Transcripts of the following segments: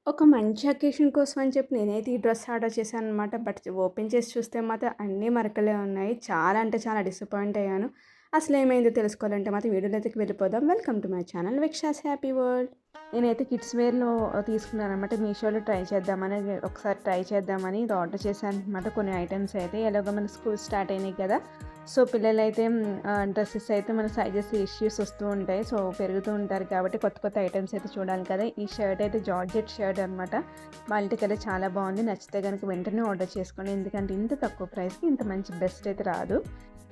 ఒక మంచి అకేషన్ కోసం అని చెప్పి నేనైతే ఈ డ్రెస్ ఆర్డర్ చేశాననమాట. బట్ ఓపెన్ చేసి చూస్తే మాత్రం అన్నీ మరకలే ఉన్నాయి. చాలా అంటే చాలా డిసప్పాయింట్ అయ్యాను. అసలేమైందో తెలుసుకోవాలంటే మాత్రం వీడియోలోకి వెళ్ళిపోదాం. Welcome to my channel Vikshas happy world. నేనైతే కిడ్స్ వేర్‌లో తీసుకున్నాననమాట. మీషోలో ట్రై చేద్దామని ఒకసారి ట్రై చేద్దామని ఇది ఆర్డర్ చేశాననమాట. కొన్ని ఐటెమ్స్ అయితే ఎలాగో మన స్కూల్ స్టార్ట్ అయినాయి కదా! సో పిల్లలైతే డ్రెసెస్ అయితే మన సైజెస్ ఇష్యూస్ వస్తూ ఉంటాయి. సో పెరుగుతూ ఉంటారు కాబట్టి కొత్త కొత్త ఐటెమ్స్ అయితే చూడాలి కదా! ఈ షర్ట్ అయితే జార్జెట్ షర్ట్ అనమాట. మల్టీ కలర్ చాలా బాగుంది. నచ్చితే కనుక వెంటనే ఆర్డర్ చేసుకోండి. ఎందుకంటే ఇంత తక్కువ ప్రైస్‌కి ఇంత మంచి బెస్ట్ అయితే రాదు.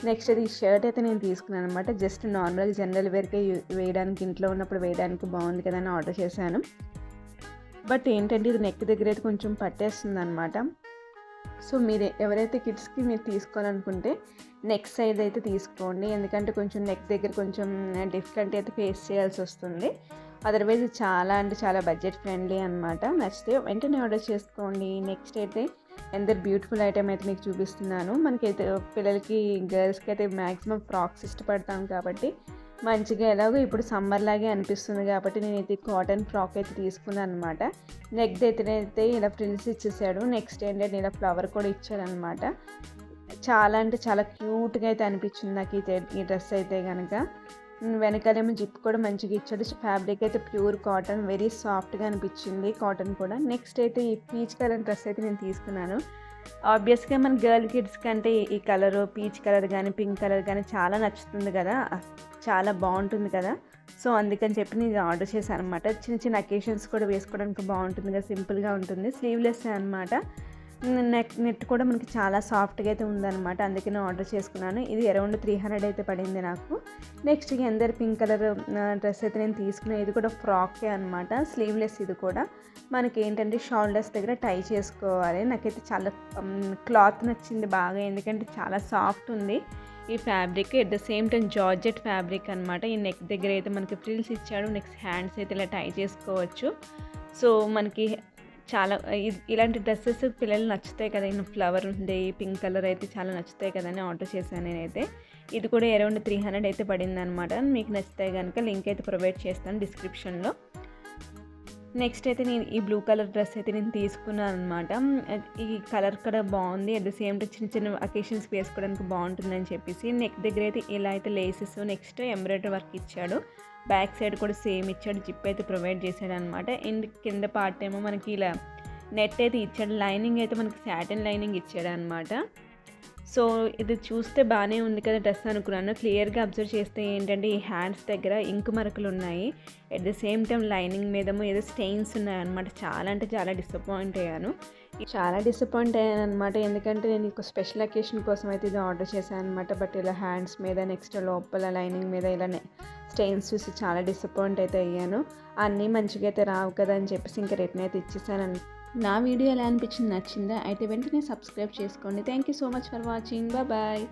నెక్స్ట్ అది ఈ షర్ట్ అయితే నేను తీసుకున్నాను అనమాట. జస్ట్ నార్మల్‌గా జనరల్ వేర్‌కే వేయడానికి ఇంట్లో ఉన్నప్పుడు వేయడానికి బాగుంది కదా అని ఆర్డర్ చేశాను. బట్ ఏంటంటే ఇది నెక్ దగ్గర అయితే కొంచెం పట్టేస్తుందనమాట. సో మీరు ఎవరైతే కిడ్స్‌కి మీరు తీసుకోవాలనుకుంటే నెక్ సైజ్ అయితే తీసుకోండి. ఎందుకంటే కొంచెం నెక్ దగ్గర కొంచెం డిఫికల్టీ అయితే ఫేస్ చేయాల్సి వస్తుంది. అదర్వైజ్ చాలా అంటే చాలా బడ్జెట్ ఫ్రెండ్లీ అనమాట. నచ్చితే వెంటనే ఆర్డర్ చేసుకోండి. నెక్స్ట్ అయితే ఎందర్ బ్యూటిఫుల్ ఐటెమ్ అయితే మీకు చూపిస్తున్నాను. మనకైతే పిల్లలకి గర్ల్స్‌కి అయితే మ్యాక్సిమం ఫ్రాక్స్ ఇష్టపడతాం కాబట్టి మంచిగా ఎలాగో ఇప్పుడు సమ్మర్ లాగే అనిపిస్తుంది కాబట్టి నేనైతే కాటన్ ఫ్రాక్ అయితే తీసుకున్నాను అనమాట. నెక్ దగ్గరైతే ఇలా ఫ్రిల్స్ ఇచ్చేసాడు. నెక్స్ట్ ఏంటంటే ఇలా ఫ్లవర్ కూడా ఇచ్చాడనమాట. చాలా అంటే చాలా క్యూట్‌గా అయితే అనిపించింది నాకు ఈ డ్రెస్ అయితే కనుక. వెనకాలేమో జిప్ కూడా మంచిగా ఇచ్చాడు. ఫ్యాబ్రిక్ అయితే ప్యూర్ కాటన్, వెరీ సాఫ్ట్‌గా అనిపించింది కాటన్ కూడా. నెక్స్ట్ అయితే ఈ పీచ్ కలర్ డ్రెస్ అయితే నేను తీసుకున్నాను. ఆబ్వియస్‌గా మన గర్ల్ కిడ్స్ కంటే ఈ కలరు పీచ్ కలర్ కానీ, పింక్ కలర్ కానీ చాలా నచ్చుతుంది కదా! చాలా బాగుంటుంది కదా! సో అందుకని చెప్పి నేను ఆర్డర్ చేశాను అనమాట. చిన్న చిన్న అకేషన్స్ కూడా వేసుకోవడానికి బాగుంటుంది కదా! సింపుల్గా ఉంటుంది. స్లీవ్లెస్ అనమాట. నెట్ కూడా మనకి చాలా సాఫ్ట్గా అయితే ఉందన్నమాట. అందుకనే ఆర్డర్ చేసుకున్నాను. ఇది అరౌండ్ 300 అయితే పడింది నాకు. నెక్స్ట్ ఎందర్ పింక్ కలర్ డ్రెస్ అయితే నేను తీసుకున్నాను. ఇది కూడా ఫ్రాకే అనమాట. స్లీవ్లెస్ ఇది కూడా. మనకి ఏంటంటే షోల్డర్స్ దగ్గర టై చేసుకోవాలి. నాకైతే చాలా క్లాత్ నచ్చింది బాగా. ఎందుకంటే చాలా సాఫ్ట్ ఉంది ఈ fabric. At the same time georgette fabric అనమాట. ఈ నెక్ దగ్గర అయితే మనకి ఫ్రిల్స్ ఇచ్చాడు. నెక్స్ట్ హ్యాండ్స్ అయితే ఇలా టై చేసుకోవచ్చు. సో మనకి చాలా ఇలాంటి డ్రెస్సెస్ పిల్లలు నచ్చుతాయి కదా! ఫ్లవర్ ఉండే పింక్ కలర్ అయితే చాలా నచ్చుతాయి కదా అని ఆర్డర్ చేశాను నేనైతే. ఇది కూడా అరౌండ్ 300 అయితే పడిందనమాట. మీకు నచ్చితే కనుక లింక్ అయితే ప్రొవైడ్ చేస్తాను డిస్క్రిప్షన్లో. నెక్స్ట్ అయితే నేను ఈ బ్లూ కలర్ డ్రెస్ అయితే నేను తీసుకున్నాను అనమాట. ఈ కలర్ కూడా బాగుంది. అట్ ద సేమ్ టైం చిన్న చిన్న అకేషన్స్కి వేసుకోవడానికి బాగుంటుందని చెప్పేసి నెక్ దగ్గర అయితే ఇలా అయితే లేసెస్ నెక్స్ట్ ఎంబ్రాయిడరీ వర్క్ ఇచ్చాడు. బ్యాక్ సైడ్ కూడా సేమ్ ఇచ్చాడు. జిప్ అయితే ప్రొవైడ్ చేశాడు అనమాట. అండ్ కింద పార్ట్ ఏమో మనకి ఇలా నెట్ అయితే ఇచ్చాడు. లైనింగ్ అయితే మనకి సాటిన్ లైనింగ్ ఇచ్చాడు అనమాట. సో ఇది చూస్తే బాగానే ఉంది కదా డ్రెస్ అనుకున్నాను. క్లియర్గా అబ్జర్వ్ చేస్తే ఏంటంటే ఈ హ్యాండ్స్ దగ్గర ఇంకు మరకలు ఉన్నాయి. At the same time lining మీదేమో ఏదో స్టెయిన్స్ ఉన్నాయి అనమాట. చాలా అంటే చాలా డిసప్పాయింట్ అయ్యాను అనమాట. ఎందుకంటే నేను ఒక స్పెషల్ అకేషన్ కోసం అయితే ఇది ఆర్డర్ చేశాను అనమాట. బట్ ఇలా హ్యాండ్స్ మీద నెక్స్ట్ లోపల లైనింగ్ మీద ఇలా స్టెయిన్స్ చూసి చాలా డిసప్పాయింట్ అయితే అయ్యాను. అన్నీ మంచిగా అయితే రావు కదా అని చెప్పేసి ఇంకా రిటర్న్ అయితే ఇచ్చేసాను. నా వీడియో ఎలా అనిపించింది, నచ్చిందా? అయితే వెంటనే సబ్స్క్రైబ్ చేసుకోండి. Thank you so much for watching. Bye.